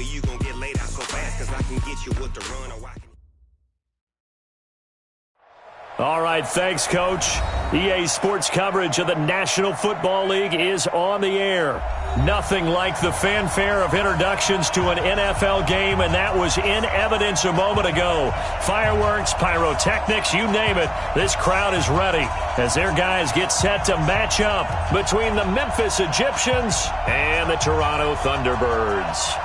me you gon' get laid out so fast, cause I can get you with the run or I can... All right, thanks, Coach. EA Sports coverage of the National Football League is on the air. Nothing like the fanfare of introductions to an NFL game, and that was in evidence a moment ago. Fireworks, pyrotechnics, you name it, this crowd is ready as their guys get set to match up between the Memphis Egyptians and the Toronto Thunderbirds.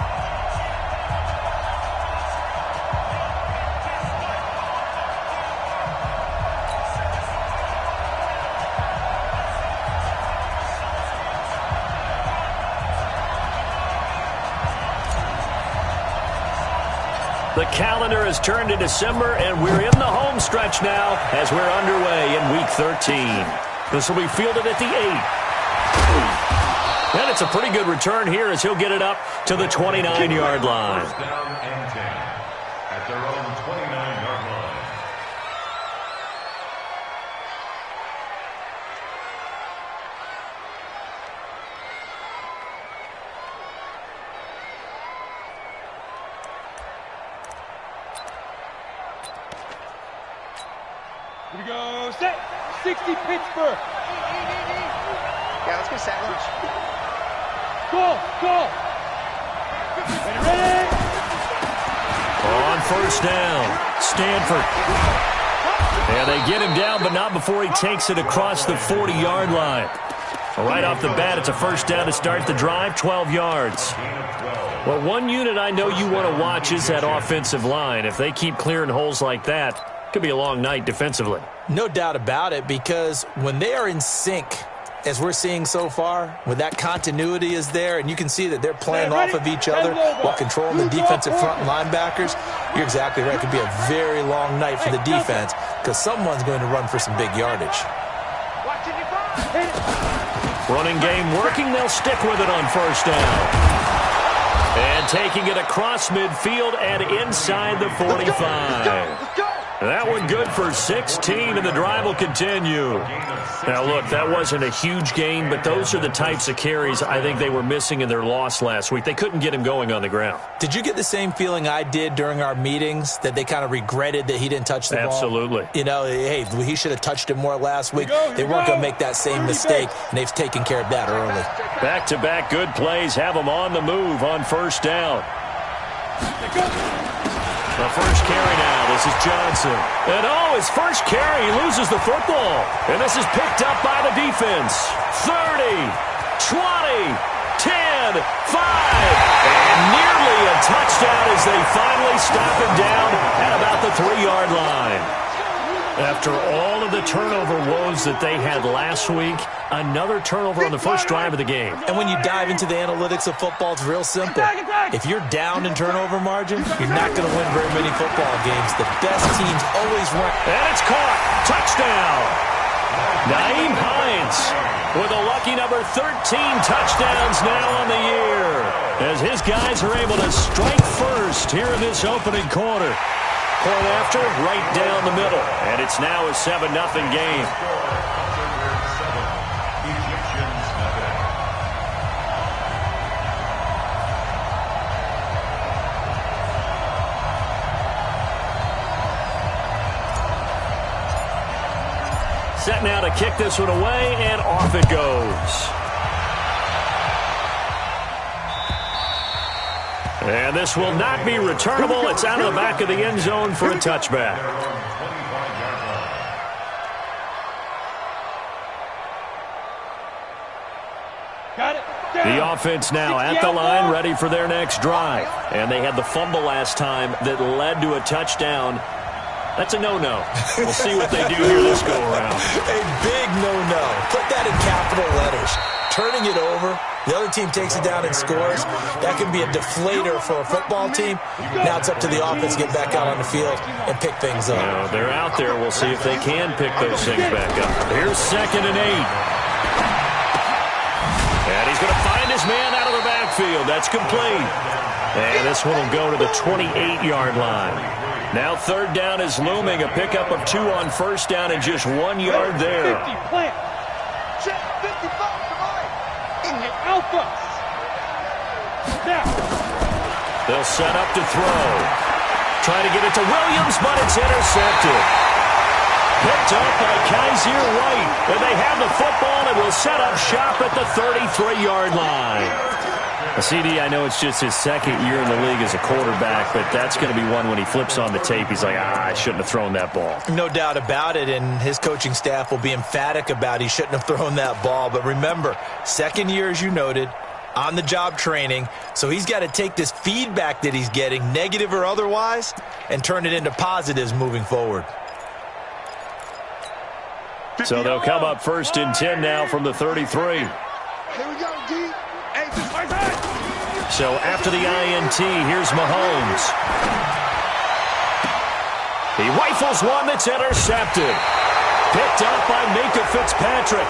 The calendar has turned to December, and we're in the home stretch now as we're underway in Week 13. This will be fielded at the 8. And it's a pretty good return here as he'll get it up to the 29-yard line. First down and 10 at their own 29-yard line. Here we go, set, 60 Pittsburgh. Yeah, let's go sandwich. Go. Ready. On first down, Stanford. And they get him down, but not before he takes it across the 40-yard line. Right off the bat, it's a first down to start the drive, 12 yards. Well, one unit I know you want to watch is that offensive line. If they keep clearing holes like that, could be a long night defensively. No doubt about it, because when they are in sync, as we're seeing so far, when that continuity is there and you can see that they're playing off of each other while controlling the defensive front linebackers, you're exactly right. It could be a very long night for the defense because someone's going to run for some big yardage. Running game working, they'll stick with it on first down. And taking it across midfield and inside the 45. That one good for 16, and the drive will continue. Now, look, that wasn't a huge gain, but those are the types of carries I think they were missing in their loss last week. They couldn't get him going on the ground. Did you get the same feeling I did during our meetings, that they kind of regretted that he didn't touch the ball? Absolutely. You know, hey, he should have touched it more last week. They weren't going to make that same mistake, and they've taken care of that early. Back-to-back good plays have them on the move on first down. The first carry now, this is Johnson. And his first carry, he loses the football. And this is picked up by the defense. 30, 20, 10, 5. And nearly a touchdown as they finally stop him down at about the 3-yard line. After all of the turnover woes that they had last week, another turnover on the first drive of the game. And when you dive into the analytics of football, it's real simple. If you're down in turnover margin, you're not going to win very many football games. The best teams always run. And it's caught. Touchdown. Nyheim Hines with a lucky number 13 touchdowns now on the year, as his guys are able to strike first here in this opening quarter. Point after, right down the middle. And it's now a 7-0 game. Set now to kick this one away, and off it goes. And this will not be returnable. It's out of the back of the end zone for a touchback. The offense now at the line, ready for their next drive. And they had the fumble last time that led to a touchdown. That's a no-no. We'll see what they do here this go-around. A big no-no. Put that in capital letters. Turning it over, the other team takes it down and scores. That can be a deflator for a football team. Now it's up to the offense to get back out on the field and pick things up. Well, they're out there. We'll see if they can pick those things back up. Here's 2nd and 8. And he's going to find his man out of the backfield. That's complete. And this one will go to the 28-yard line. Now 3rd down is looming. A pickup of 2 on first down and just 1 yard there. 50, plant. Check, 55, in the alpha. Now. They'll set up to throw. Trying to get it to Williams, but it's intercepted. Picked up by Kaiser White. And they have the football and will set up shop at the 33-yard line. CD, I know it's just his second year in the league as a quarterback, but that's going to be one when he flips on the tape. He's like, I shouldn't have thrown that ball. No doubt about it, and his coaching staff will be emphatic about he shouldn't have thrown that ball. But remember, second year, as you noted, on-the-job training, so he's got to take this feedback that he's getting, negative or otherwise, and turn it into positives moving forward. So they'll come up 1st and 10 now from the 33. Here we go, D. So after the INT, here's Mahomes. He rifles one that's intercepted. Picked up by Minka Fitzpatrick.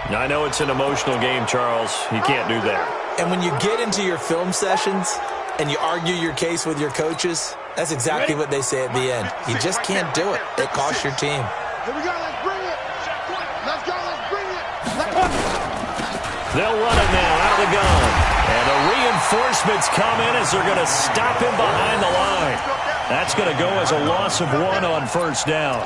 I know it's an emotional game, Charles. You can't do that. And when you get into your film sessions and you argue your case with your coaches, that's exactly what they say at the end. You just can't do it. It costs your team. Here we go, let's bring it. Let's go, let's bring it. They'll run it now out of the gun. And the reinforcements come in as they're going to stop him behind the line. That's going to go as a loss of 1 on 1st down.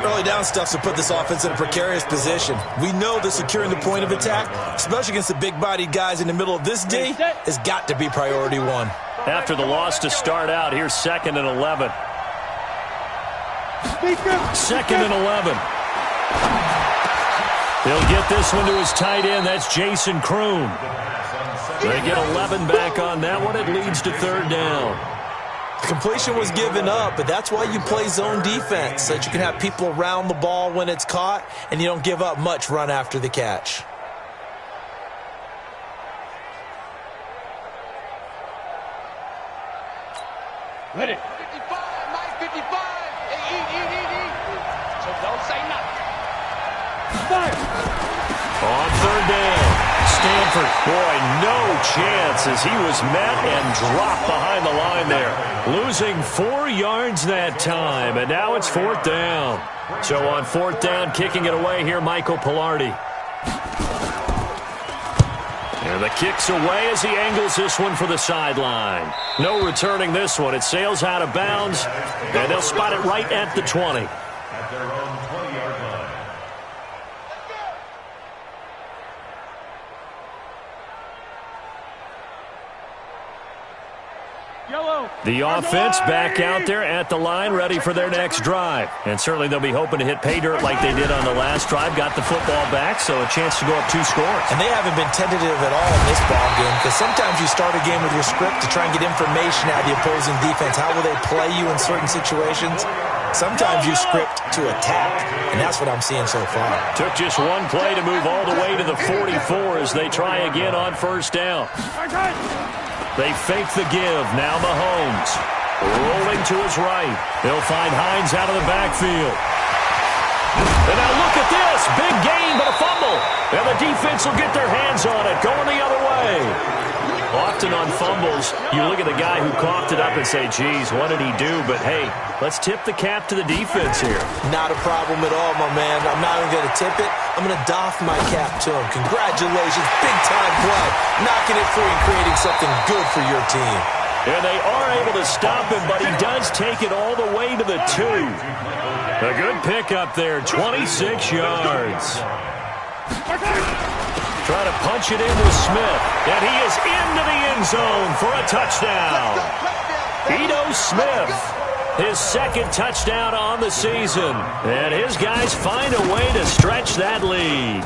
Early down stuff to put this offense in a precarious position. We know that securing the point of attack, especially against the big-bodied guys in the middle of this D, has got to be priority 1. After the loss to start out, here's 2nd and 11. 2nd and 11. He'll get this one to his tight end. That's Jason Kroon. They get 11 back on that one. It leads to 3rd down. Completion was given up, but that's why you play zone defense, so that you can have people around the ball when it's caught, and you don't give up much run after the catch. Ready. 55, Mike, 55. Eat. So don't say nothing. Fire. On 3rd down, Stanford, boy, no chance as he was met and dropped behind the line there. Losing 4 yards that time, and now it's 4th down. So on 4th down, kicking it away here, Michael Pilardi. And the kick's away as he angles this one for the sideline. No returning this one. It sails out of bounds, and they'll spot it right at the 20. At their own 20-yard line. Yellow. The offense back out there at the line, ready for their next drive. And certainly they'll be hoping to hit pay dirt like they did on the last drive. Got the football back, so a chance to go up 2 scores. And they haven't been tentative at all in this ball game, because sometimes you start a game with your script to try and get information out of the opposing defense. How will they play you in certain situations? Sometimes you script to attack, and that's what I'm seeing so far. Took just one play to move all the way to the 44 as they try again on 1st down. They fake the give. Now Mahomes rolling to his right. They'll find Hines out of the backfield. And now look at this. Big gain, but a fumble. And the defense will get their hands on it, going the other way. Often on fumbles, you look at the guy who coughed it up and say, geez, what did he do? But, hey, let's tip the cap to the defense here. Not a problem at all, my man. I'm not even going to tip it. I'm going to doff my cap to him. Congratulations. Big-time play. Knocking it free and creating something good for your team. And they are able to stop him, but he does take it all the way to the 2. A good pickup there, 26 yards. Try to punch it in with Smith, and he is into the end zone for a touchdown. Ito Smith, his 2nd touchdown on the season, and his guys find a way to stretch that lead.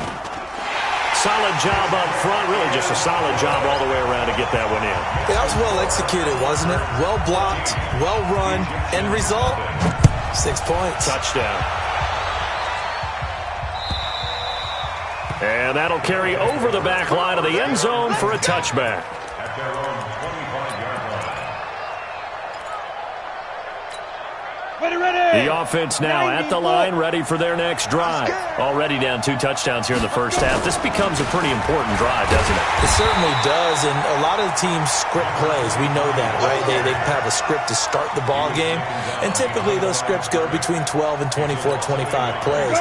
Solid job up front, really just a solid job all the way around to get that one in. That was well executed, wasn't it? Well blocked, well run, end result, 6 points. Touchdown. And that'll carry over the back line of the end zone for a touchback. At their own 25-yard line. Ready. The offense now at the line, ready for their next drive. Already down 2 touchdowns here in the first half. This becomes a pretty important drive, doesn't it? It certainly does, and a lot of the teams script plays. We know that, right? They have a script to start the ball game, and typically those scripts go between 12 and 24, 25 plays.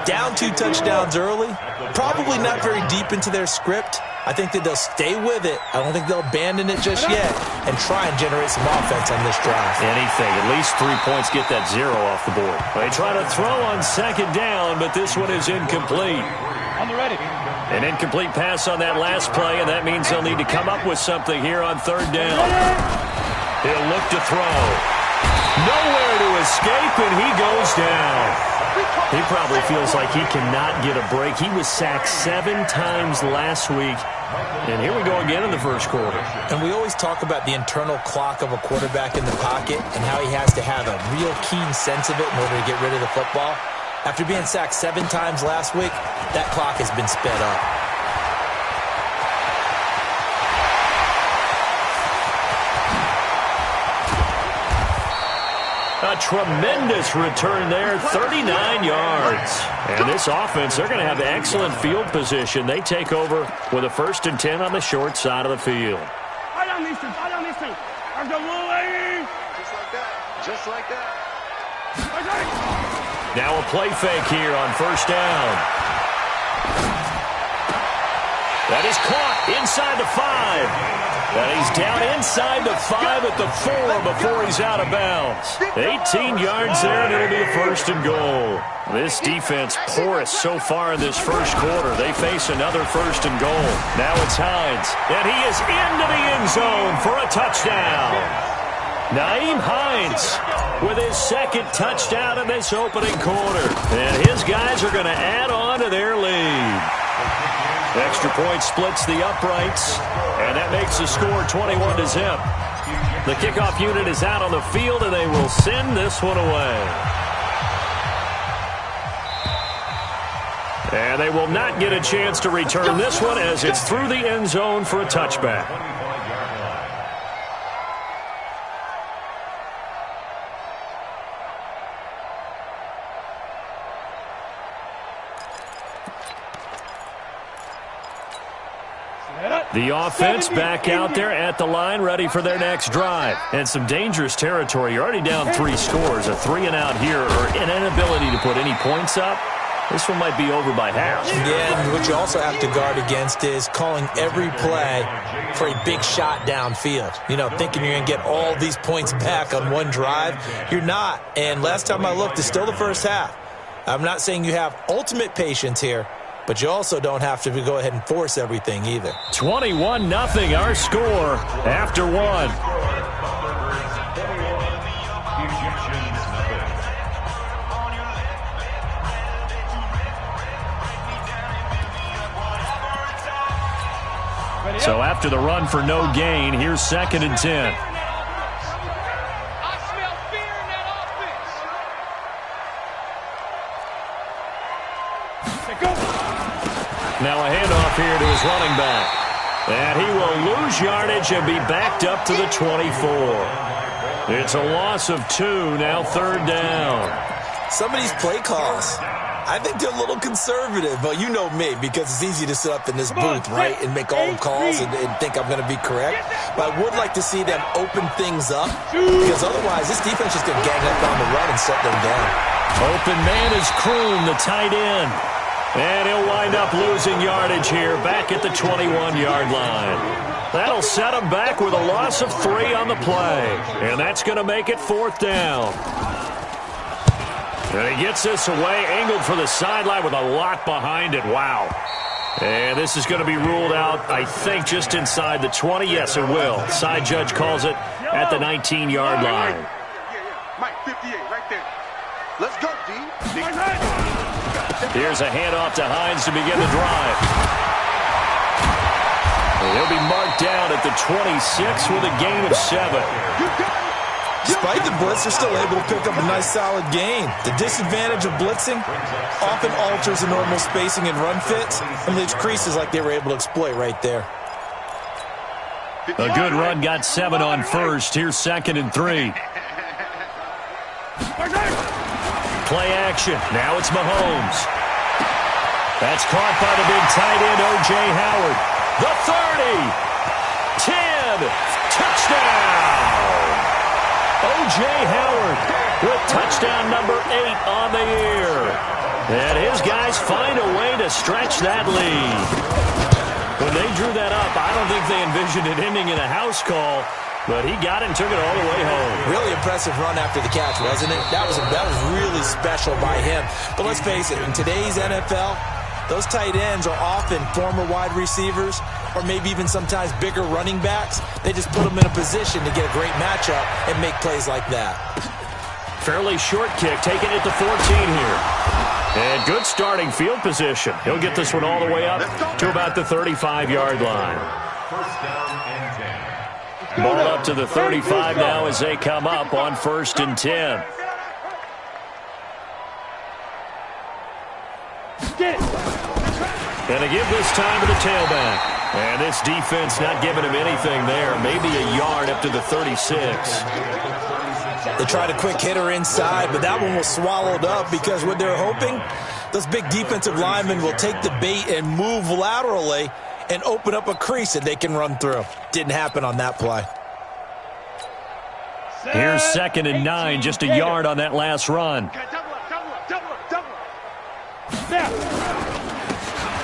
Down 2 touchdowns early, probably not very deep into their script. I think that they'll stay with it. I don't think they'll abandon it just yet and try and generate some offense on this drive. Anything. At least 3 points, get that 0 off the board. They try to throw on second down, but this one is incomplete. On the ready. An incomplete pass on that last play, and that means they'll need to come up with something here on third down. He'll look to throw. Nowhere to escape, and he goes down. He probably feels like he cannot get a break. He was sacked 7 times last week, and here we go again in the first quarter. And we always talk about the internal clock of a quarterback in the pocket and how he has to have a real keen sense of it in order to get rid of the football. After being sacked 7 times last week, that clock has been sped up. A tremendous return there, 39 yards. And this offense, they're going to have excellent field position. They take over with a 1st and 10 on the short side of the field. Just like that. Now a play fake here on first down. That is caught inside the 5. And he's down inside the 5 at the 4 before he's out of bounds. 18 yards there, and it'll be a 1st and goal. This defense porous so far in this first quarter. They face another 1st and goal. Now it's Hines, and he is into the end zone for a touchdown. Nyheim Hines with his 2nd touchdown in this opening quarter. And his guys are going to add on to their lead. Extra point splits the uprights, and that makes the score 21-0. The kickoff unit is out on the field, and they will send this one away. And they will not get a chance to return this one as it's through the end zone for a touchback. The offense back out there at the line, ready for their next drive. And some dangerous territory. You're already down 3 scores. A 3-and-out here, or an inability to put any points up. This one might be over by half. Yeah, and what you also have to guard against is calling every play for a big shot downfield. You know, thinking you're going to get all these points back on one drive. You're not. And last time I looked, it's still the first half. I'm not saying you have ultimate patience here, but you also don't have to go ahead and force everything either. 21-0, our score after 1. So after the run for no gain, here's 2nd and 10. Now a handoff here to his running back. And he will lose yardage and be backed up to the 24. It's a loss of 2, now 3rd down. Some of these play calls, I think they're a little conservative, but you know me, because it's easy to sit up in this booth, right, and make all the calls and think I'm going to be correct. But I would like to see them open things up, because otherwise this defense is going to gang up on the run and shut them down. Open man is Kroon, the tight end. And he'll wind up losing yardage here back at the 21-yard line. That'll set him back with a loss of 3 on the play. And that's going to make it 4th down. And he gets this away, angled for the sideline with a lot behind it. Wow. And this is going to be ruled out, I think, just inside the 20. Yes, it will. Side judge calls it at the 19-yard line. Mike, 58, right there. Let's go, D. Here's a handoff to Hines to begin the drive. And he'll be marked down at the 26 with a gain of 7. Despite the blitz, they're still able to pick up a nice solid gain. The disadvantage of blitzing often alters the normal spacing and run fits and leaves creases like they were able to exploit right there. A good run got 7 on first. Here's 2nd and 3. Play action. Now it's Mahomes. That's caught by the big tight end, O.J. Howard. The 30. 10. Touchdown. O.J. Howard with touchdown number 8 on the year. And his guys find a way to stretch that lead. When they drew that up, I don't think they envisioned it ending in a house call, but he got it and took it all the way home. Really impressive run after the catch, wasn't it? That was really special by him. But let's face it, in today's NFL, those tight ends are often former wide receivers or maybe even sometimes bigger running backs. They just put them in a position to get a great matchup and make plays like that. Fairly short kick, taking it to 14 here. And good starting field position. He'll get this one all the way up to about the 35-yard line. First down and 10. Ball up to the 35 now as they come up on 1st and 10. And they give this time to the tailback. And this defense not giving him anything there. Maybe a yard up to the 36. They tried a quick hitter inside, but that one was swallowed up because what they're hoping, those big defensive linemen will take the bait and move laterally and open up a crease that they can run through. Didn't happen on that play. Here's 2nd and 9, just a yard on that last run.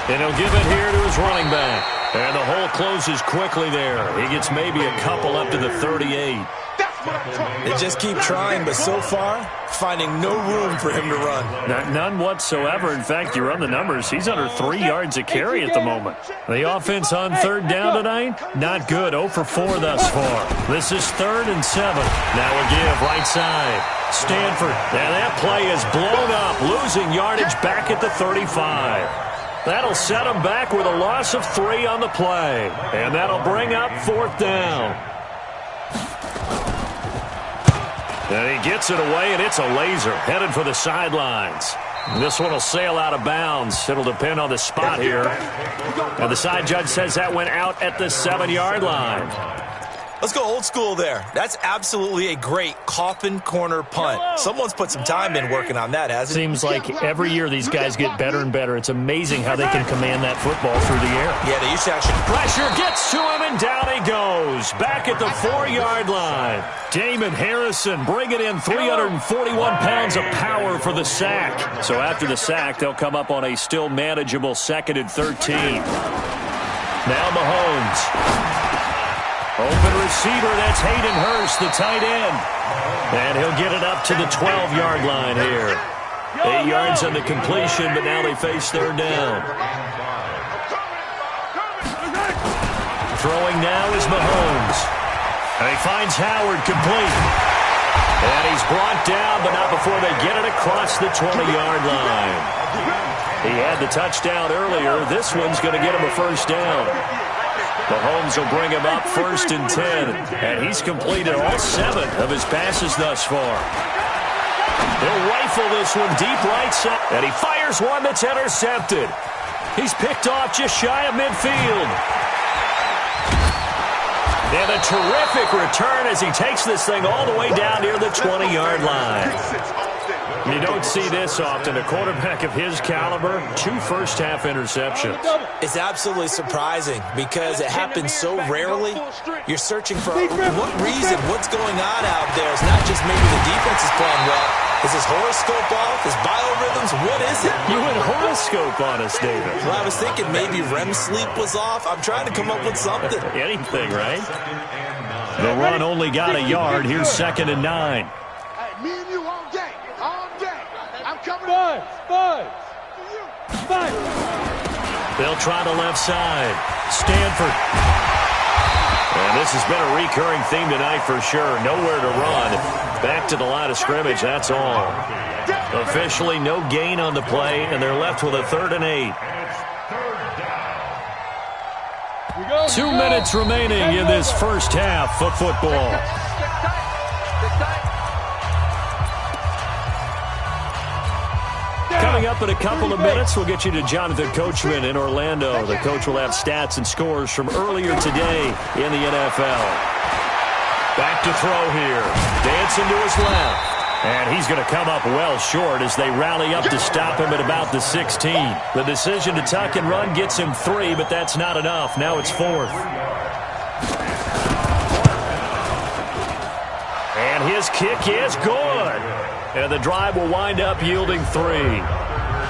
And he'll give it here to his running back. And the hole closes quickly there. He gets maybe a couple up to the 38. They just keep trying, but so far, finding no room for him to run. None whatsoever. In fact, you run the numbers, he's under 3 yards a carry at the moment. The offense on 3rd down tonight, not good. 0 for 4 thus far. This is 3rd and 7. Now a give right side. Stanford, and that play is blown up, losing yardage back at the 35. That'll set him back with a loss of 3 on the play. And that'll bring up 4th down. And he gets it away, and it's a laser headed for the sidelines. This one will sail out of bounds. It'll depend on the spot here. And the side judge says that went out at the 7-yard line. Let's go old school there. That's absolutely a great coffin corner punt. Someone's put some time in working on that, hasn't it? Seems like every year these guys get better and better. It's amazing how they can command that football through the air. Yeah, they used to actually. Pressure gets to him, and down he goes. Back at the 4-yard line. Damon Harrison bringing in 341 pounds of power for the sack. So after the sack, they'll come up on a still manageable 2nd and 13. Now Mahomes. Open receiver, that's Hayden Hurst, the tight end. And he'll get it up to the 12-yard line here. 8 yards on the completion, but now they face 3rd down. Throwing now is Mahomes. And he finds Howard complete. And he's brought down, but not before they get it across the 20-yard line. He had the touchdown earlier. This one's going to get him a 1st down. Mahomes will bring him up 1st and 10. And he's completed all 7 of his passes thus far. He'll rifle this one deep right side. And he fires one that's intercepted. He's picked off just shy of midfield. And a terrific return as he takes this thing all the way down near the 20-yard line. You don't see this often. A quarterback of his caliber, 2 first-half interceptions. It's absolutely surprising because it happens so rarely. You're searching for what reason, what's going on out there. It's not just maybe the defense is playing well. Is his horoscope off? His biorhythms? What is it? You went horoscope on us, David. Well, I was thinking maybe REM sleep was off. I'm trying to come up with something. Anything, right? The run only got a yard. Here's 2nd and 9. Me and you all day. All day. I'm coming. Five. They'll try the left side. Stanford. And this has been a recurring theme tonight for sure. Nowhere to run. Back to the line of scrimmage, that's all. Officially no gain on the play, and they're left with a 3rd and 8. 2 minutes remaining in this first half of football. Coming up in a couple of minutes, we'll get you to Jonathan Coachman in Orlando. The coach will have stats and scores from earlier today in the NFL. Back to throw here. Dancing to his left. And he's going to come up well short as they rally up to stop him at about the 16. The decision to tuck and run gets him 3, but that's not enough. Now it's 4th. And his kick is good. And the drive will wind up yielding 3.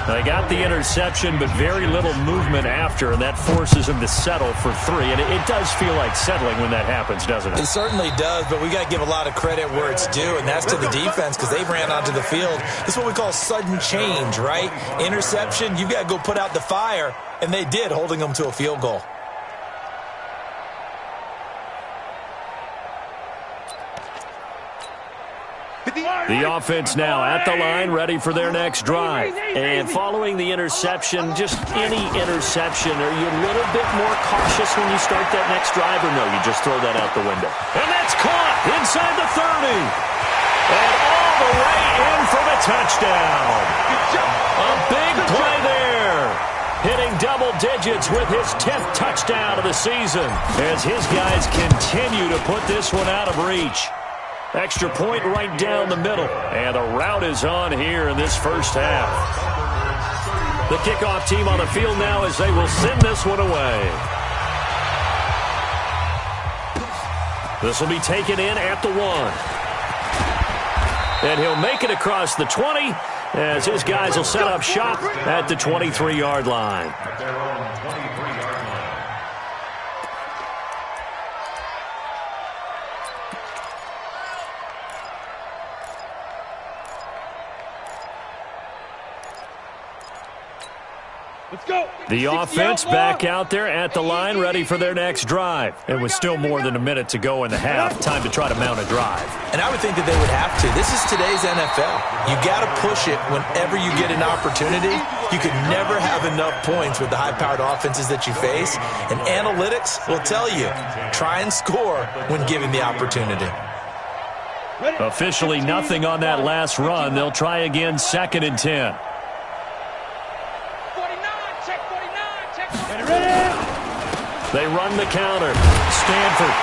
They got the interception, but very little movement after, and that forces them to settle for 3. And it does feel like settling when that happens, doesn't it? It certainly does, but we got to give a lot of credit where it's due, and that's to the defense because they ran onto the field. This is what we call sudden change, right? Interception, you've got to go put out the fire, and they did, holding them to a field goal. The offense now at the line, ready for their next drive. And following the interception, just any interception, are you a little bit more cautious when you start that next drive, or no, you just throw that out the window? And that's caught inside the 30. And all the way in for the touchdown. A big play there. Hitting double digits with his 10th touchdown of the season as his guys continue to put this one out of reach. Extra point right down the middle. And the route is on here in this first half. The kickoff team on the field now as they will send this one away. This will be taken in at the 1. And he'll make it across the 20 as his guys will set up shop at the 23-yard line. Let's go. The offense back out there at the line, ready for their next drive. And with still more than a minute to go in the half, time to try to mount a drive. And I would think that they would have to. This is today's NFL. You got to push it whenever you get an opportunity. You could never have enough points with the high-powered offenses that you face. And analytics will tell you, try and score when given the opportunity. Officially nothing on that last run. They'll try again, 2nd and 10. They run the counter. Stanford.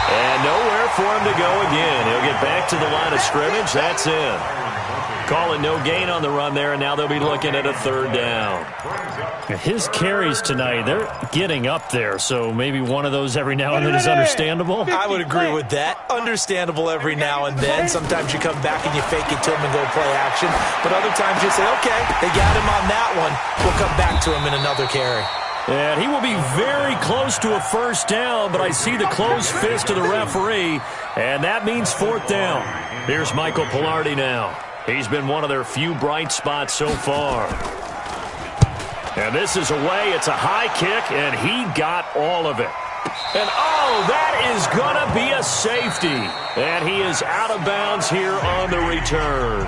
And nowhere for him to go again. He'll get back to the line of scrimmage. That's in. Call it no gain on the run there, and now they'll be looking at a 3rd down. His carries tonight, they're getting up there, so maybe one of those every now and then is understandable. I would agree with that. Understandable every now and then. Sometimes you come back and you fake it to him and go play action. But other times you say, okay, they got him on that one. We'll come back to him in another carry. And he will be very close to a 1st down, but I see the closed fist of the referee, and that means 4th down. Here's Michael Pilardi now. He's been one of their few bright spots so far. And this is away. It's a high kick, and he got all of it. And, oh, that is going to be a safety. And he is out of bounds here on the return.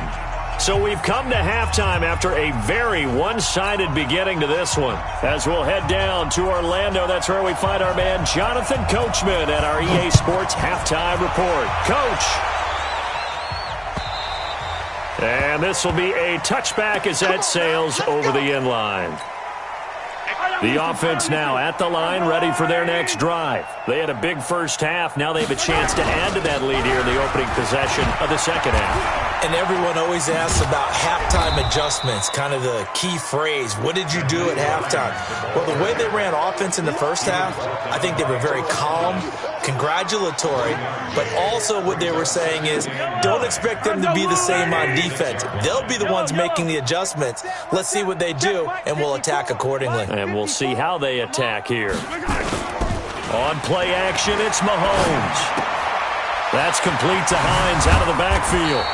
So we've come to halftime after a very one-sided beginning to this one. As we'll head down to Orlando, that's where we find our man Jonathan Coachman at our EA Sports Halftime Report. Coach. And this will be a touchback as that sails over the end line. The offense now at the line, ready for their next drive. They had a big first half. Now they have a chance to add to that lead here in the opening possession of the second half. And everyone always asks about halftime adjustments, kind of the key phrase. What did you do at halftime? Well, the way they ran offense in the first half, I think they were very calm, congratulatory, but also what they were saying is don't expect them to be the same on defense. They'll be the ones making the adjustments. Let's see what they do, and we'll attack accordingly. And we'll see how they attack here. On play action, it's Mahomes. That's complete to Hines out of the backfield.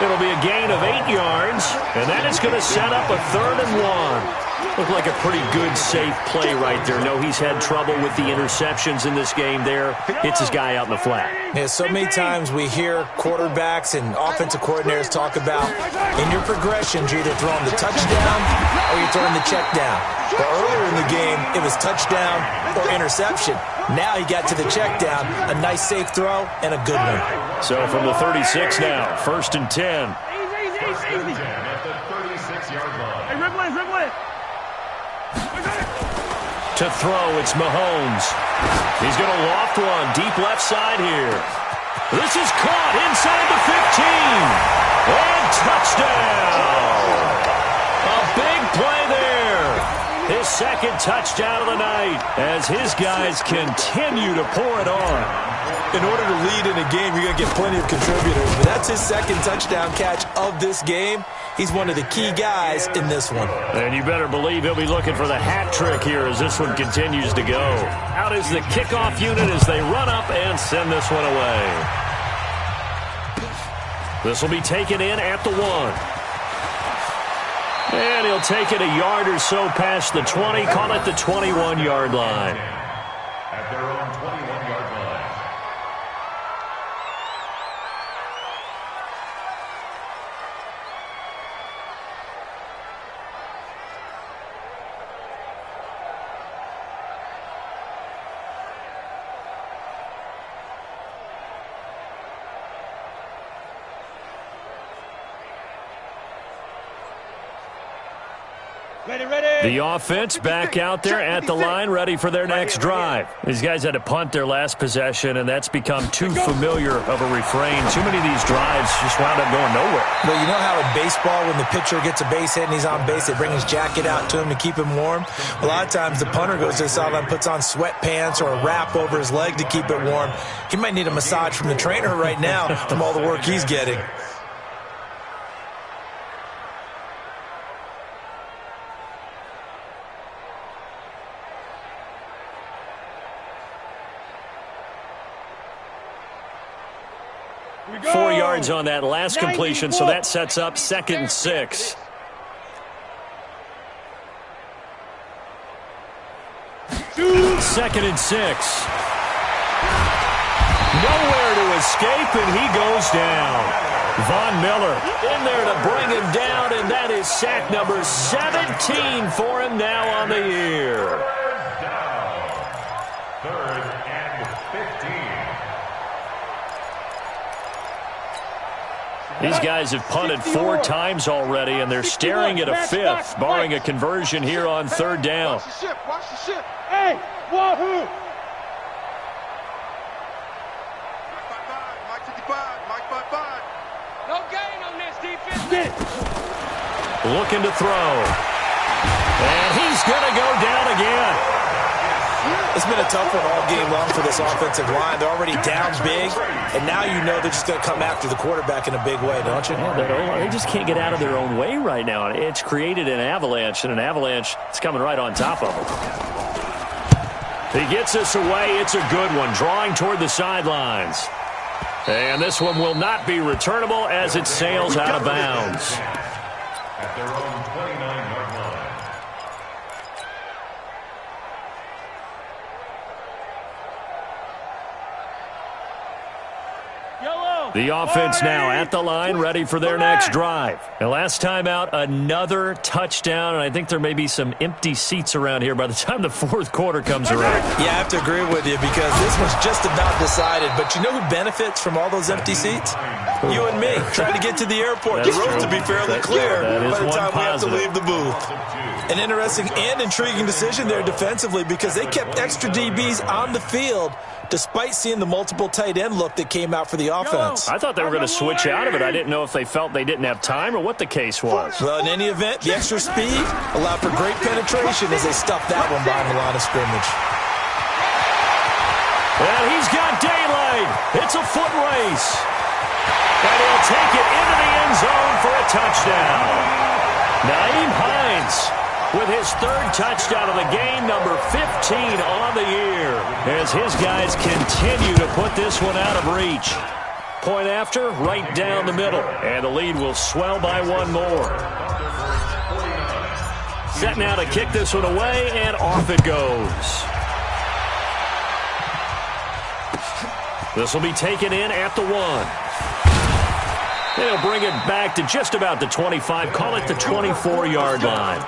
It'll be a gain of 8 yards, and that is going to set up a 3rd and 1. Looked like a pretty good, safe play right there. No, he's had trouble with the interceptions in this game there. Hits his guy out in the flat. Yeah, so many times we hear quarterbacks and offensive coordinators talk about in your progressions, you're either throwing the touchdown or you're throwing the check down. But earlier in the game, it was touchdown or interception. Now he got to the check down, a nice safe throw, and a good one. So from the 36 now, 1st and 10. Easy. At the 36-yard line. Hey, ribble it. To throw, it's Mahomes. He's going to loft one deep left side here. This is caught inside the 15. And touchdown. A big play there. his second touchdown of the night as his guys continue to pour it on. In order to lead in a game, you're going to get plenty of contributors. But that's his second touchdown catch of this game. He's one of the key guys in this one. And you better believe he'll be looking for the hat trick here as this one continues to go. Out is the kickoff unit as they run up and send this one away. This will be taken in at the 1. And he'll take it a yard or so past the 20, call it the 21-yard line. At their own 21-yard line. The offense back out there at the line, ready for their next drive. These guys had to punt their last possession, and that's become too familiar of a refrain. Too many of these drives just wound up going nowhere. Well, you know how in baseball, when the pitcher gets a base hit and he's on base, they bring his jacket out to him to keep him warm? A lot of times the punter goes to the sideline, puts on sweatpants or a wrap over his leg to keep it warm. He might need a massage from the trainer right now from all the work he's getting. Go. 4 yards on that last completion, so that sets up 2nd and 6. Second and 6. Nowhere to escape, and he goes down. Von Miller in there to bring him down, and that is sack number 17 for him now on the year. Third and 15. These guys have punted 4 times already, and they're staring at a 5th, barring a conversion here on 3rd down. Watch the ship. Watch the ship. Hey, wahoo! Mike 55. Mike 55. No gain on this defense. Looking to throw. And he's going to go down again. It's been a tough one all game long for this offensive line. They're already down big, and now you know they're just going to come after the quarterback in a big way, don't you? Yeah, they just can't get out of their own way right now. It's created an avalanche, and an avalanche is coming right on top of them. He gets this away. It's a good one, drawing toward the sidelines. And this one will not be returnable as it sails out of bounds. At their own 29-yard line. The offense now at the line, ready for their next drive. And last time out, another touchdown, and I think there may be some empty seats around here by the time the 4th quarter comes around. Yeah, I have to agree with you because this one's just about decided. But you know who benefits from all those empty seats? You and me, trying to get to the airport. That's the road true. to be fairly clear by the time we have to leave the booth. An interesting and intriguing decision there defensively because they kept extra DBs on the field despite seeing the multiple tight end look that came out for the offense. I thought they were going to switch out of it. I didn't know if they felt they didn't have time or what the case was. Well, in any event, the extra speed allowed for great penetration as they stuffed that one behind the line of scrimmage. And he's got daylight. It's a foot race. And he'll take it into the end zone for a touchdown. Nyheim Hines with his 3rd touchdown of the game, number 15 on the year, as his guys continue to put this one out of reach. Point after, right down the middle, and the lead will swell by 1 more. Set now to kick this one away, and off it goes. This will be taken in at the 1. They'll bring it back to just about the 25, call it the 24-yard line.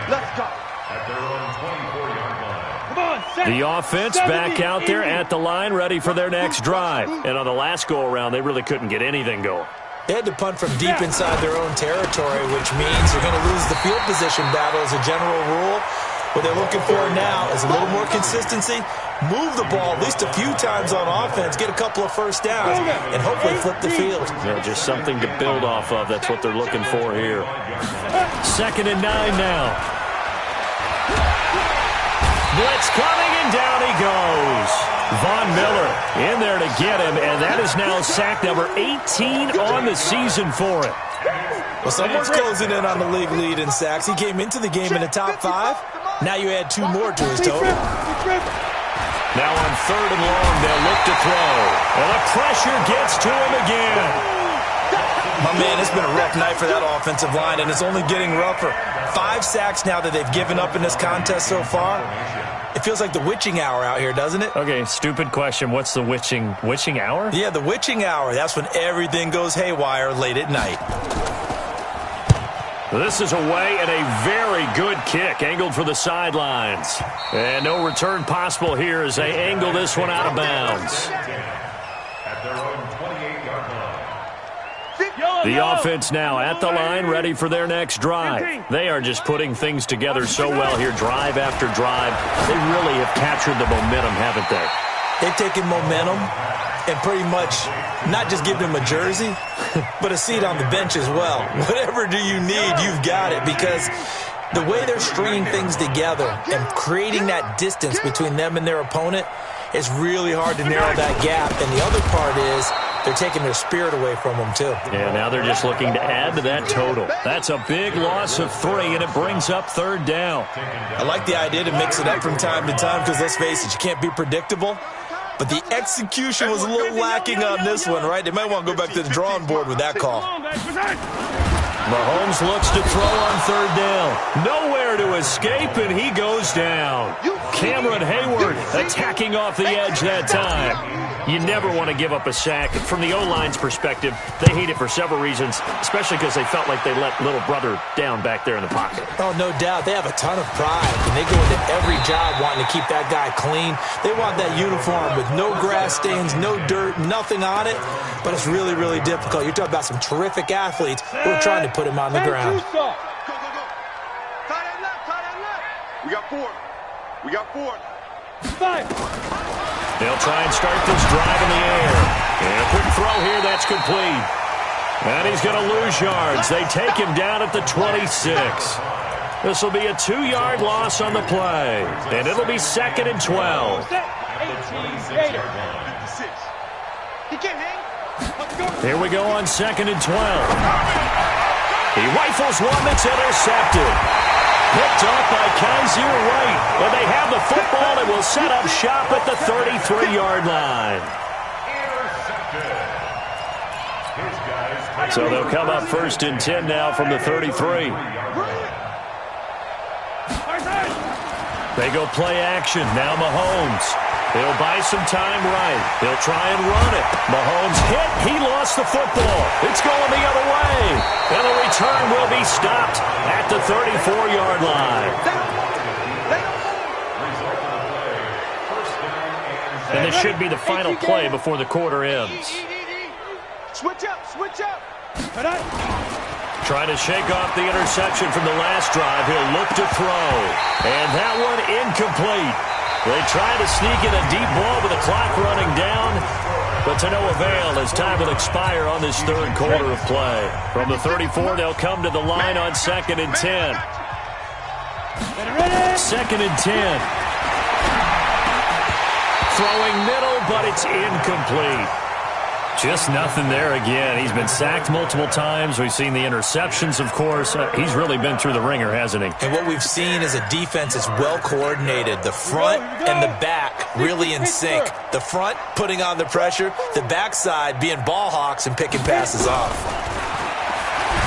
Let's go. At their own 24-yard line. Come on, set. The offense back out there at the line, ready for their next drive. And on the last go-around, they really couldn't get anything going. They had to punt from deep inside their own territory, which means they're going to lose the field position battle as a general rule. What they're looking for now is a little more consistency, move the ball at least a few times on offense, get a couple of first downs, and hopefully flip the field. Yeah, just something to build off of. That's what they're looking for here. 2nd and 9 now. Blitz coming, and down he goes. Von Miller in there to get him, and that is now sack number 18 on the season for him. Well, someone's closing in on the league lead in sacks. He came into the game in the top 5. Now you add 2 more to his total. Now on 3rd and long, they'll look to throw. And the pressure gets to him again. My man, it's been a rough night for that offensive line, and it's only getting rougher. 5 sacks now that they've given up in this contest so far. It feels like the witching hour out here, doesn't it? Okay, stupid question. What's the witching hour? Yeah, the witching hour. That's when everything goes haywire late at night. This is away and a very good kick, angled for the sidelines. And no return possible here as they angle this one out of bounds. At their own 28-yard line. The offense now at the line, ready for their next drive. They are just putting things together so well here, drive after drive. They really have captured the momentum, haven't they? They've taken momentum and pretty much not just given him a jersey, but a seat on the bench as well. Whatever do you need, you've got it, because the way they're stringing things together and creating that distance between them and their opponent, it's really hard to narrow that gap. And the other part is they're taking their spirit away from them, too. Yeah, now they're just looking to add to that total. That's a big loss of 3, and it brings up 3rd down. I like the idea to mix it up from time to time because, let's face it, you can't be predictable. But the execution was a little lacking on this one, right? They might want to go back to the drawing board with that call. Mahomes looks to throw on 3rd down. Nowhere to escape, and he goes down. Cameron Hayward attacking off the edge that time. You never want to give up a sack. From the O-line's perspective, they hate it for several reasons, especially because they felt like they let little brother down back there in the pocket. Oh, no doubt. They have a ton of pride, and they go into every job wanting to keep that guy clean. They want that uniform with no grass stains, no dirt, nothing on it, but it's really, really difficult. You're talking about some terrific athletes who are trying to put him on the ground. Go. Tie that left. We got 4. We got 4. 5. They'll try and start this drive in the air. And a quick throw here, that's complete. And he's going to lose yards. They take him down at the 26. This will be a 2-yard loss on the play. And it'll be 2nd and 12. Here we go on 2nd and 12. He rifles one that's intercepted. Picked off by Kaiser White. And they have the football and will set up shop at the 33-yard line. So they'll come up 1st and 10 now from the 33. They go play action. Now Mahomes. He'll buy some time right. He'll try and run it. Mahomes hit. He lost the football. It's going the other way. And the return will be stopped at the 34-yard line. And this should be the final play before the quarter ends. Switch up. Trying to shake off the interception from the last drive. He'll look to throw. And that one incomplete. They try to sneak in a deep ball with the clock running down, but to no avail as time will expire on this 3rd quarter of play. From the 34, they'll come to the line on 2nd and 10. 2nd and 10. Throwing middle, but it's incomplete. Just nothing there again. He's been sacked multiple times. We've seen the interceptions, of course. He's really been through the ringer, hasn't he? And what we've seen is a defense that's well coordinated. The front and the back really in sync. The front putting on the pressure. The backside being ball hawks and picking passes off.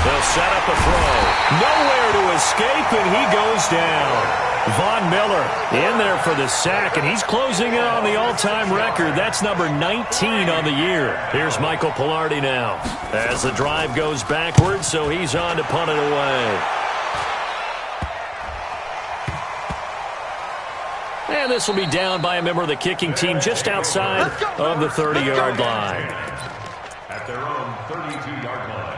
They'll set up a throw. Nowhere to escape, and he goes down. Von Miller in there for the sack, and he's closing in on the all-time record. That's number 19 on the year. Here's Michael Pilardi now as the drive goes backwards, so he's on to punt it away. And this will be down by a member of the kicking team just outside of the 30-yard line. At their own 32-yard line.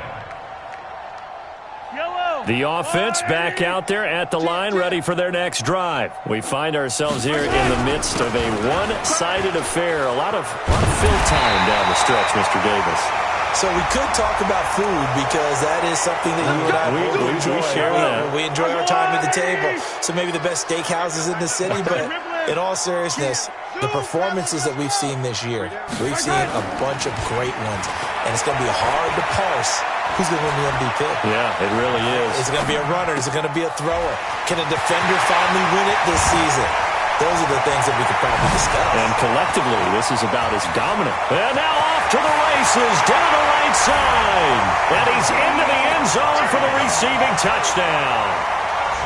The offense back out there at the line, ready for their next drive. We find ourselves here in the midst of a one-sided affair. A lot of fill time down the stretch, Mr. Davis. So we could talk about food because that is something that you and I both enjoy. We share that. We enjoy our time at the table. So maybe the best steakhouses in the city, but in all seriousness, the performances that we've seen this year, we've seen a bunch of great ones, and it's going to be hard to parse who's going to win the MVP. Yeah, it really is. Is it going to be a runner? Is it going to be a thrower? Can a defender finally win it this season? Those are the things that we could probably discuss. And collectively, this is about as dominant. And now off to the races, down the right side. And he's into the end zone for the receiving touchdown.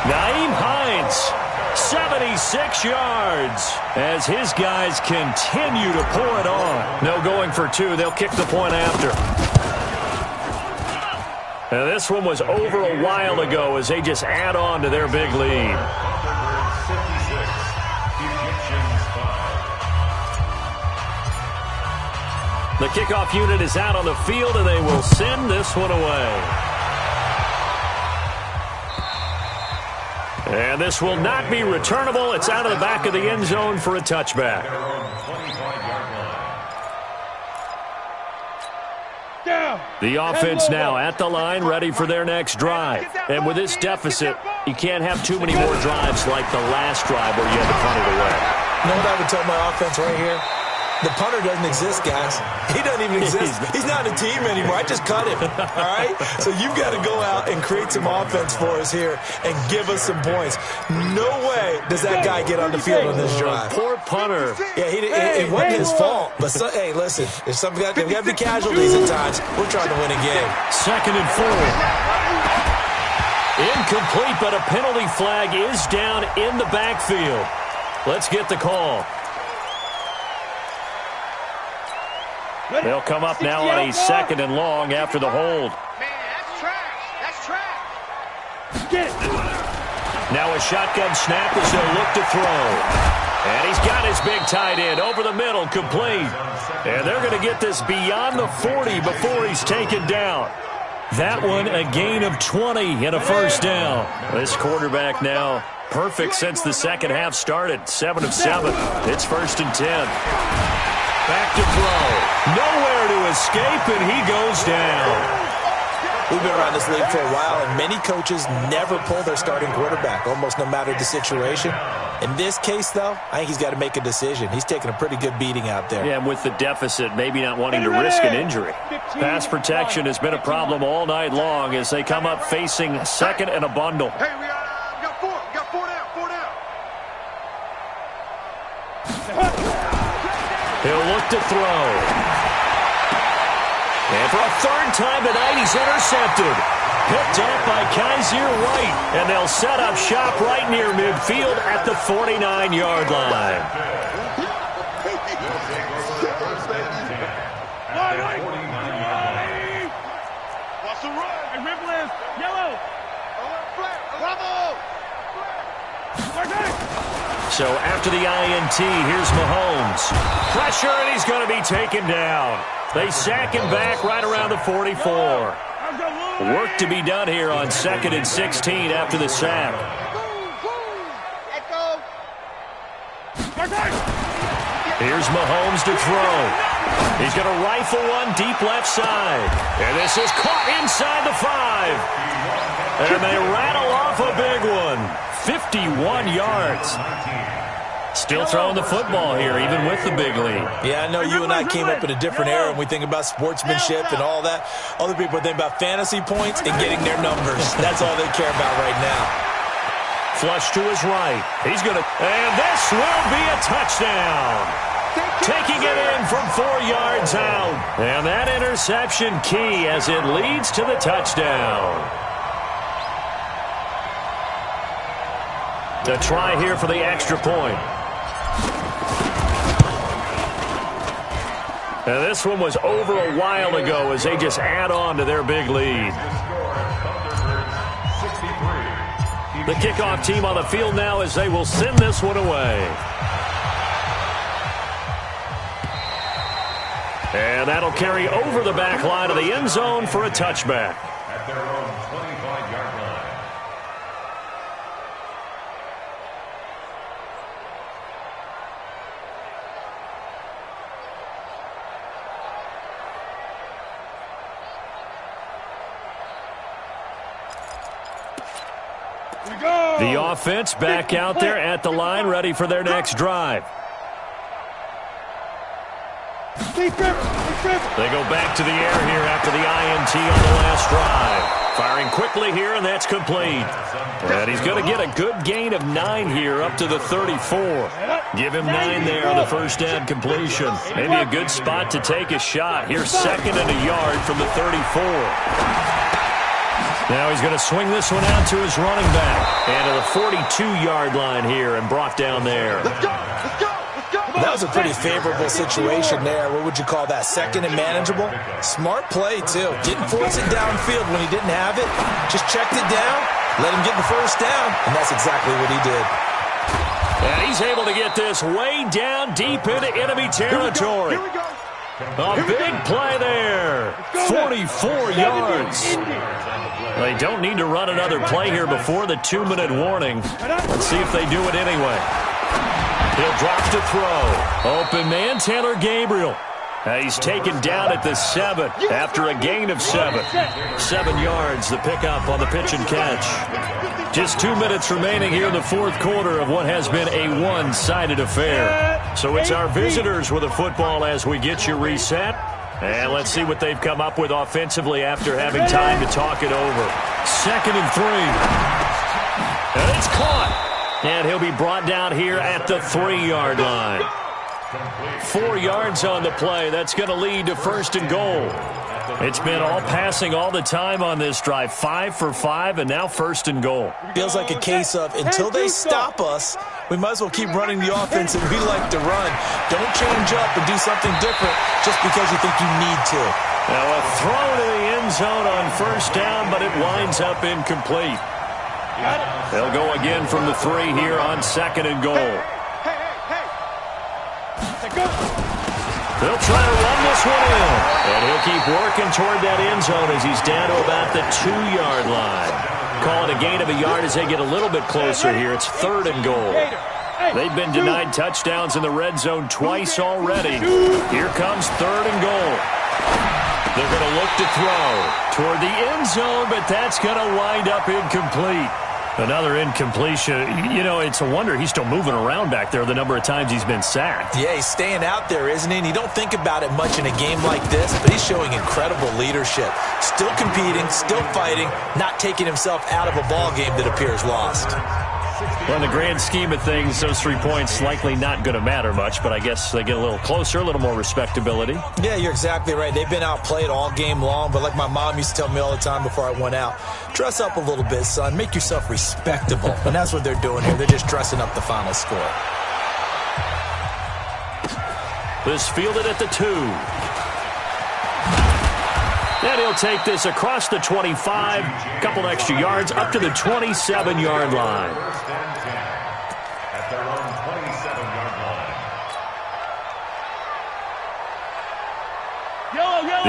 Naeem Hines, 76 yards, as his guys continue to pour it on. No going for two. They'll kick the point after. And this one was over a while ago as they just add on to their big lead. The kickoff unit is out on the field, and they will send this one away. And this will not be returnable. It's out of the back of the end zone for a touchback. The offense now at the line, ready for their next drive. And with this deficit, you can't have too many more drives like the last drive where you had to punt it away. You know what I would tell my offense right here? The punter doesn't exist, guys. He doesn't even exist. He's not a team anymore. I just cut him, all right? So you've got to go out and create some offense for us here and give us some points. No way does that guy get on the field on this drive. Poor punter. Yeah, it wasn't his fault. But, hey, listen, there's got to be casualties at times. We're trying to win a game. 2nd and 4. Incomplete, but a penalty flag is down in the backfield. Let's get the call. They'll come up now on a 2nd and long after the hold. Man, that's trash. That's trash. Get it. Now a shotgun snap as they'll look to throw. And he's got his big tight end over the middle, complete. And they're going to get this beyond the 40 before he's taken down. That one a gain of 20 and a first down. This quarterback now perfect since the second half started. 7 of 7. It's 1st and 10. Back to throw. Nowhere to escape, and he goes down. We've been around this league for a while, and many coaches never pull their starting quarterback, almost no matter the situation. In this case, though, I think he's got to make a decision. He's taking a pretty good beating out there. Yeah, and with the deficit, maybe not wanting to risk an injury. Pass protection has been a problem all night long as they come up facing 2nd and a bundle. Hey, we got 4. We got 4 down. 4 down. He'll look to throw. And for a 3rd time tonight, he's intercepted. Picked up by Kaiser White. And they'll set up shop right near midfield at the 49-yard line. Watch the run. Hey, Ripple, yellow. Bravo. So after the INT, here's Mahomes. Pressure, and he's going to be taken down. They sack him back right around the 44. Work to be done here on 2nd and 16 after the sack. Let go. Here's Mahomes to throw. He's going to rifle one deep left side. And this is caught inside the 5. And they rattle off a big one. 51 yards. Still throwing the football here, even with the big lead. Yeah, I know you and I came up in a different era when we think about sportsmanship and all that. Other people think about fantasy points and getting their numbers. That's all they care about right now. Flush to his right. He's going to... And this will be a touchdown. Taking it in from 4 yards out. And that interception key as it leads to the touchdown. To try here for the extra point. And this one was over a while ago as they just add on to their big lead. The kickoff team on the field now as they will send this one away. And that'll carry over the back line of the end zone for a touchback. At their own 25-yard line. The offense back out there at the line, ready for their next drive. They go back to the air here after the INT on the last drive. Firing quickly here, and that's complete. And he's going to get a good gain of 9 here up to the 34. Give him 9 there on the first down completion. Maybe a good spot to take a shot. Here's 2nd and a yard from the 34. Now he's going to swing this one out to his running back. And to the 42-yard line here and brought down there. Let's go! Let's go! That was a pretty favorable situation there. What would you call that? 2nd and manageable? Smart play, too. Didn't force it downfield when he didn't have it. Just checked it down, let him get the first down, and that's exactly what he did. And he's able to get this way down deep into enemy territory. Here we go. A big play there. 44 yards. They don't need to run another play here before the 2-minute warning. Let's see if they do it anyway. He'll drop to throw. Open man, Taylor Gabriel. He's taken down at the 7 after a gain of 7. 7 yards, the pickup on the pitch and catch. Just 2 minutes remaining here in the fourth quarter of what has been a one-sided affair. So it's our visitors with the football as we get you reset. And let's see what they've come up with offensively after having time to talk it over. 2nd and 3. And it's caught. And he'll be brought down here at the 3-yard line. 4 yards on the play. That's going to lead to 1st and goal. It's been all passing all the time on this drive. 5 for 5, and now 1st and goal. Feels like a case of until they stop us, we might as well keep running the offense that we like to run. Don't change up and do something different just because you think you need to. Now a throw to the end zone on 1st down, but it winds up incomplete. They'll go again from the 3 here on 2nd and goal. They'll try to run this one in. And he'll keep working toward that end zone as he's down to about the 2-yard line. Call it a gain of a yard as they get a little bit closer here. It's 3rd and goal. They've been denied touchdowns in the red zone twice already. Here comes 3rd and goal. They're going to look to throw toward the end zone, but that's going to wind up incomplete. Another incompletion. You know, it's a wonder he's still moving around back there the number of times he's been sacked. Yeah, he's staying out there, isn't he? And you don't think about it much in a game like this, but he's showing incredible leadership. Still competing, still fighting, not taking himself out of a ball game that appears lost. Well, in the grand scheme of things, those 3 points likely not going to matter much, but I guess they get a little closer, a little more respectability. Yeah, you're exactly right. They've been outplayed all game long, but like my mom used to tell me all the time before I went out, dress up a little bit, son. Make yourself respectable. And that's what they're doing here. They're just dressing up the final score. This fielded at the 2. And he'll take this across the 25, a couple extra yards, up to the 27-yard line. At their own 27-yard line.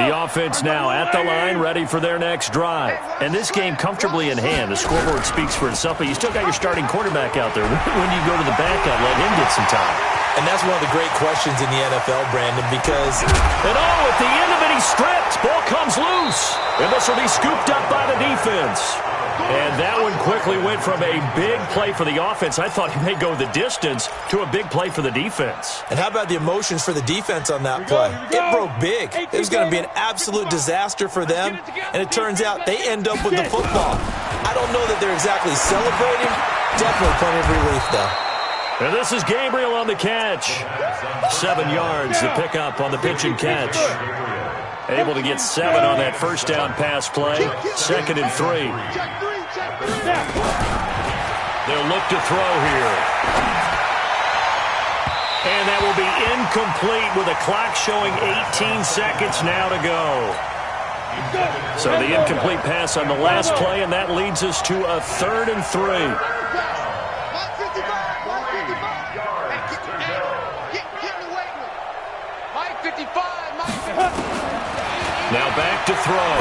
The offense now at the line, ready for their next drive. And this game comfortably in hand. The scoreboard speaks for itself, but you still got your starting quarterback out there. When do you go to the backup, let him get some time? And that's one of the great questions in the NFL, Brandon, because... And at the end of it, he's stripped. Ball comes loose. And this will be scooped up by the defense. And that one quickly went from a big play for the offense, I thought he may go the distance, to a big play for the defense. And how about the emotions for the defense on that play? It broke big. It was going to be an absolute disaster for them, and it turns out they end up with the football. I don't know that they're exactly celebrating. Definitely plenty of relief, though. And this is Gabriel on the catch. 7 yards, the pickup on the pitch and catch. Able to get 7 on that first down pass play. 2nd and 3. They'll look to throw here. And that will be incomplete with a clock showing 18 seconds now to go. So the incomplete pass on the last play, and that leads us to a 3rd and 3. Now back to throw.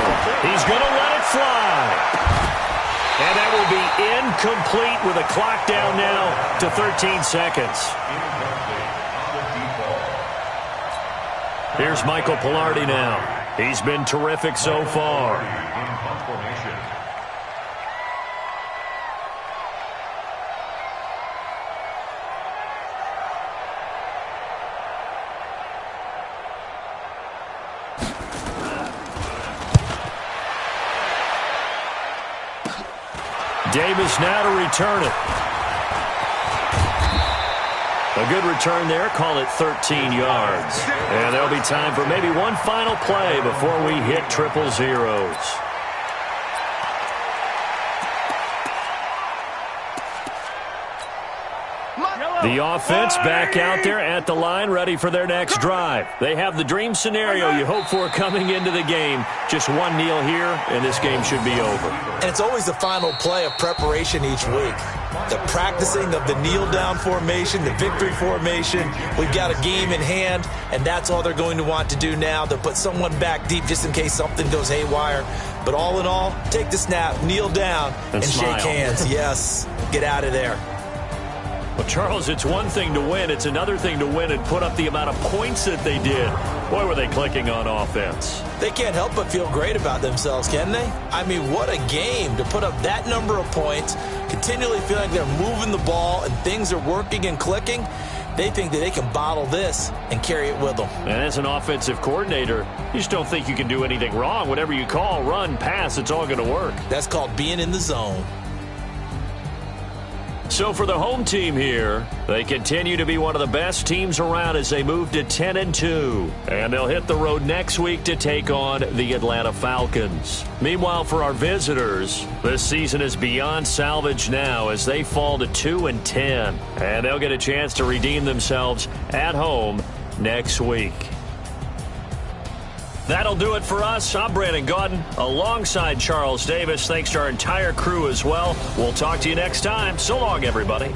He's going to let it fly. And that will be incomplete with a clock down now to 13 seconds. Here's Michael Pilardi now. He's been terrific so far. Davis now to return it. A good return there. Call it 13 yards. And there'll be time for maybe one final play before we hit triple zeros. The offense back out there at the line, ready for their next drive. They have the dream scenario you hope for coming into the game. Just one kneel here, and this game should be over. And it's always the final play of preparation each week. The practicing of the kneel-down formation, the victory formation. We've got a game in hand, and that's all they're going to want to do now. They'll put someone back deep just in case something goes haywire. But all in all, take the snap, kneel down, and shake hands. Yes, get out of there. Well, Charles, it's one thing to win. It's another thing to win and put up the amount of points that they did. Boy, were they clicking on offense. They can't help but feel great about themselves, can they? I mean, what a game to put up that number of points, continually feel like they're moving the ball and things are working and clicking. They think that they can bottle this and carry it with them. And as an offensive coordinator, you just don't think you can do anything wrong. Whatever you call, run, pass, it's all going to work. That's called being in the zone. So for the home team here, they continue to be one of the best teams around as they move to 10-2. And they'll hit the road next week to take on the Atlanta Falcons. Meanwhile, for our visitors, this season is beyond salvage now as they fall to 2-10. And they'll get a chance to redeem themselves at home next week. That'll do it for us. I'm Brandon Gaudin alongside Charles Davis. Thanks to our entire crew as well. We'll talk to you next time. So long, everybody.